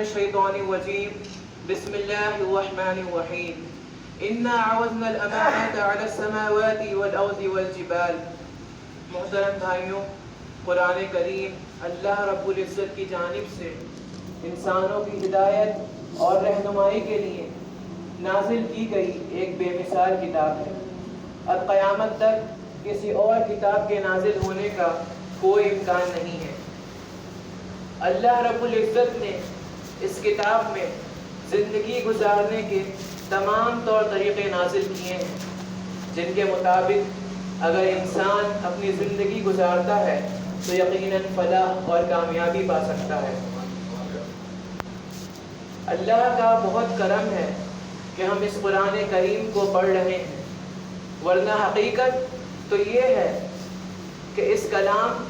الشيطان الرجيم بسم الله الرحمن الرحيم إنا عرضنا الأمانة على السماوات والأرض والجبال. محترم بھائیوں، قرآن کریم اللہ رب العزت کی جانب سے انسانوں کی ہدایت اور رہنمائی کے لیے نازل کی گئی ایک بے مثال کتاب ہے، اور قیامت تک کسی اور کتاب کے نازل ہونے کا کوئی امکان نہیں ہے۔ اللہ رب العزت نے اس کتاب میں زندگی گزارنے کے تمام طور طریقے نازل کیے ہیں، جن کے مطابق اگر انسان اپنی زندگی گزارتا ہے تو یقیناً فلاح اور کامیابی پا سکتا ہے۔ اللہ کا بہت کرم ہے کہ ہم اس قرآن کریم کو پڑھ رہے ہیں، ورنہ حقیقت تو یہ ہے کہ یہ کلام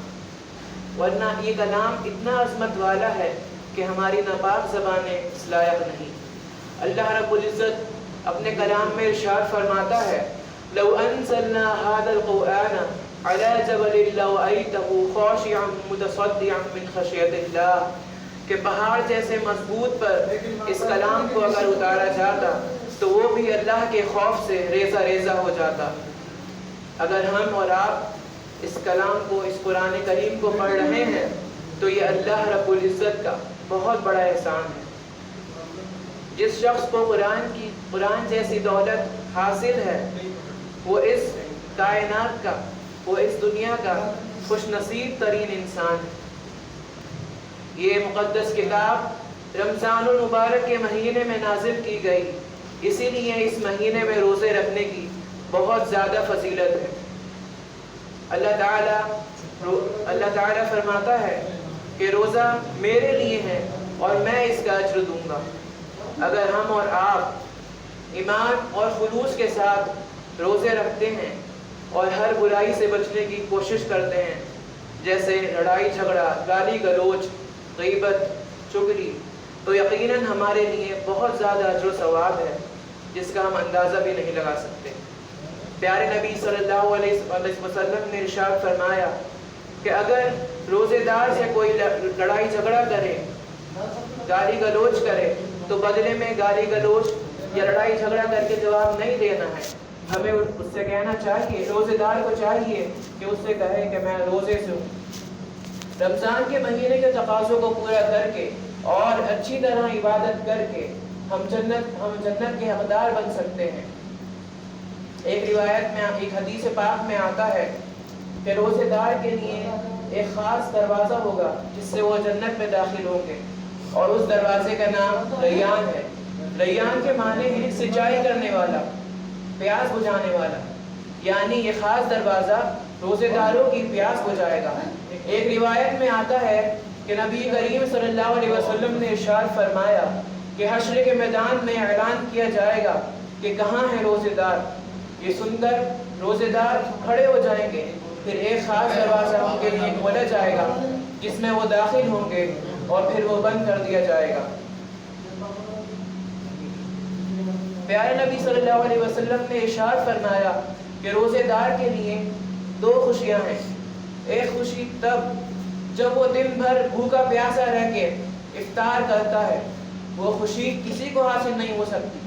اتنا عظمت والا ہے کہ ہماری ناپاک زبانیں اس لائق نہیں۔ اللہ رب العزت اپنے کلام میں ارشاد فرماتا ہے، لو انزلنا هذا القرآن على جبل لرأيته خاشعا متصدعا من خشية الله، کہ پہاڑ جیسے مضبوط پر اس کلام کو اگر اتارا جاتا تو وہ بھی اللہ کے خوف سے ریزہ ریزہ ہو جاتا۔ اگر ہم اور آپ اس کلام کو، اس قرآن کریم کو پڑھ رہے ہیں تو یہ اللہ رب العزت کا بہت بڑا احسان ہے۔ جس شخص کو قرآن جیسی دولت حاصل ہے وہ اس کائنات کا، وہ اس دنیا کا خوش نصیب ترین انسان ہے۔ یہ مقدس کتاب رمضان المبارک کے مہینے میں نازل کی گئی، اسی لیے اس مہینے میں روزے رکھنے کی بہت زیادہ فضیلت ہے۔ اللہ تعالیٰ فرماتا ہے کہ روزہ میرے لیے ہے اور میں اس کا اجر دوں گا۔ اگر ہم اور آپ ایمان اور خلوص کے ساتھ روزے رکھتے ہیں اور ہر برائی سے بچنے کی کوشش کرتے ہیں، جیسے لڑائی جھگڑا، گالی گلوچ، غیبت، چغلی، تو یقیناً ہمارے لیے بہت زیادہ اجر و ثواب ہے جس کا ہم اندازہ بھی نہیں لگا سکتے۔ پیارے نبی صلی اللہ علیہ وسلم نے ارشاد فرمایا کہ اگر روزے دار سے کوئی لڑائی جھگڑا کرے، گالی گلوچ کرے، تو بدلے میں گالی گلوچ یا لڑائی جھگڑا کر کے جواب نہیں دینا ہے، ہمیں اس سے کہنا چاہیے، روزے دار کو چاہیے کہ اس سے کہے کہ میں روزے سے ہوں۔ رمضان کے مہینے کے تقاضوں کو پورا کر کے اور اچھی طرح عبادت کر کے ہم جنت کے حقدار بن سکتے ہیں۔ ایک روایت میں، ایک حدیث پاک میں آتا ہے کہ روزے دار کے لیے ایک خاص دروازہ ہوگا جس سے وہ جنت میں داخل ہوں گے، اور اس دروازے کا نام ریان ہے۔ ریان کے معنی ہے سچائی کرنے والا، پیاس بجھانے والا، یعنی یہ خاص دروازہ روزے داروں کی پیاس بجھائے گا۔ ایک روایت میں آتا ہے کہ نبی کریم صلی اللہ علیہ وسلم نے ارشاد فرمایا کہ حشر کے میدان میں اعلان کیا جائے گا کہ کہاں ہے روزے دار۔ یہ سن کر روزے دار کھڑے ہو جائیں گے، پھر ایک خاص دروازہ ان کے لیے کھولا جائے گا جس میں وہ داخل ہوں گے اور پھر وہ بند کر دیا جائے گا۔ پیارے نبی صلی اللہ علیہ وسلم نے ارشاد فرمایا کہ روزے دار کے لیے دو خوشیاں ہیں۔ ایک خوشی تب جب وہ دن بھر بھوکا پیاسا رہ کے افطار کرتا ہے، وہ خوشی کسی کو حاصل نہیں ہو سکتی،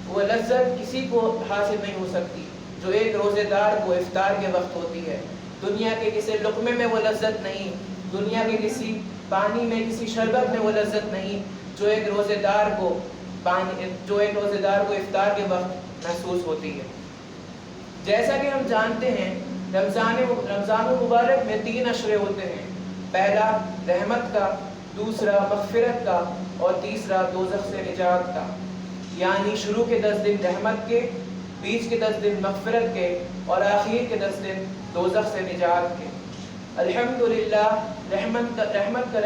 وہ لذت کسی کو حاصل نہیں ہو سکتی جو ایک روزے دار کو افطار کے وقت ہوتی ہے۔ دنیا کے کسی لقمے میں وہ لذت نہیں، دنیا کے کسی پانی میں، کسی شربت میں وہ لذت نہیں جو ایک روزے دار کو افطار کے وقت محسوس ہوتی ہے۔ جیسا کہ ہم جانتے ہیں رمضان المبارک میں 3 عشرے ہوتے ہیں، پہلا رحمت کا، دوسرا مغفرت کا، اور تیسرا دوزخ سے نجات کا، یعنی شروع کے 10 دن رحمت کے، بیچ کے 10 دن مغفرت کے، اور آخر کے 10 دن دوزخ سے نجات کے۔ الحمدللہ رحمت کا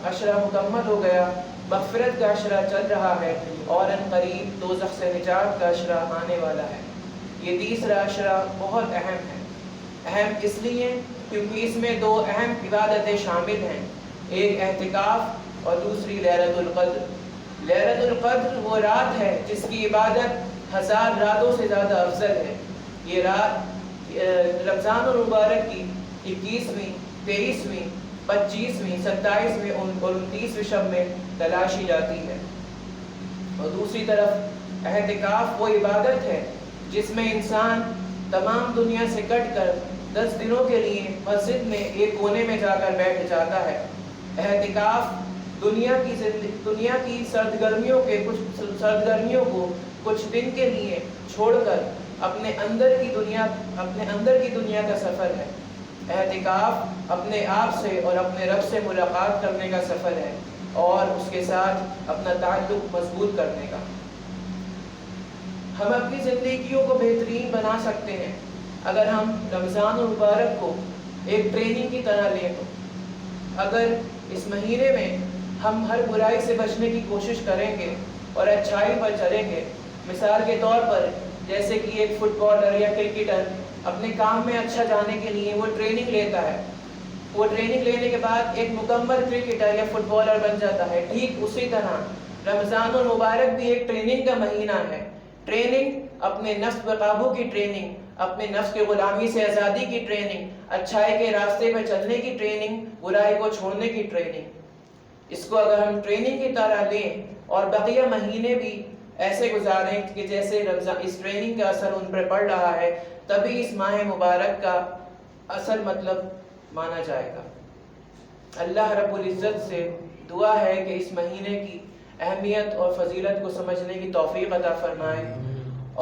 عشرہ مکمل ہو گیا، مغفرت کا عشرہ چل رہا ہے، اور ان قریب دوزخ سے نجات کا عشرہ آنے والا ہے۔ یہ تیسرا عشرہ بہت اہم ہے۔ اہم اس لیے کیونکہ اس میں 2 اہم عبادتیں شامل ہیں، ایک اعتکاف اور دوسری لیلۃ القدر۔ لیلۃ القدر وہ رات ہے جس کی عبادت 1000 راتوں سے زیادہ افضل ہے۔ یہ رات رمضان المبارک کی 21ویں، 23ویں 25ویں 27ویں اور 29ویں شب میں تلاشی جاتی ہے۔ اور دوسری طرف اعتکاف وہ عبادت ہے جس میں انسان تمام دنیا سے کٹ کر 10 دنوں کے لیے مسجد میں ایک کونے میں جا کر بیٹھ جاتا ہے۔ اعتکاف دنیا کی سرگرمیوں کو کچھ دن کے لیے چھوڑ کر اپنے اندر کی دنیا کا سفر ہے۔ اعتکاف اپنے آپ سے اور اپنے رب سے ملاقات کرنے کا سفر ہے اور اس کے ساتھ اپنا تعلق مضبوط کرنے کا۔ ہم اپنی زندگیوں کو بہترین بنا سکتے ہیں اگر ہم رمضان المبارک کو ایک ٹریننگ کی طرح لیں تو۔ اگر اس مہینے میں ہم ہر برائی سے بچنے کی کوشش کریں گے اور اچھائی پر چلیں گے، مثال کے طور پر جیسے کہ ایک فٹ بالر یا کرکٹر اپنے کام میں اچھا جانے کے لیے وہ ٹریننگ لیتا ہے، وہ ٹریننگ لینے کے بعد ایک مکمل کرکٹر یا فٹ بالر بن جاتا ہے، ٹھیک اسی طرح رمضان المبارک بھی ایک ٹریننگ کا مہینہ ہے۔ ٹریننگ اپنے نفس پر قابو کی ٹریننگ، اپنے نفس کے غلامی سے آزادی کی ٹریننگ، اچھائی کے راستے پر چلنے کی ٹریننگ، برائی کو چھوڑنے کی ٹریننگ۔ اس کو اگر ہم ٹریننگ کی طرح لیں اور بقیہ مہینے بھی ایسے گزاریں کہ جیسے اس ٹریننگ کا اثر ان پر پڑ رہا ہے، تبھی اس ماہ مبارک کا اصل مطلب مانا جائے گا۔ اللہ رب العزت سے دعا ہے کہ اس مہینے کی اہمیت اور فضیلت کو سمجھنے کی توفیق عطا فرمائے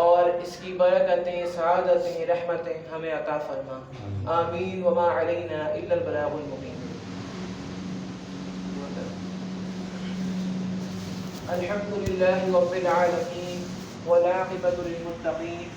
اور اس کی برکتیں، سعادتیں، رحمتیں ہمیں عطا فرما۔ آمین وما علینا الا البلاغ المبین۔ الحمد للہ رب العالمین والعاقبۃ للمتقین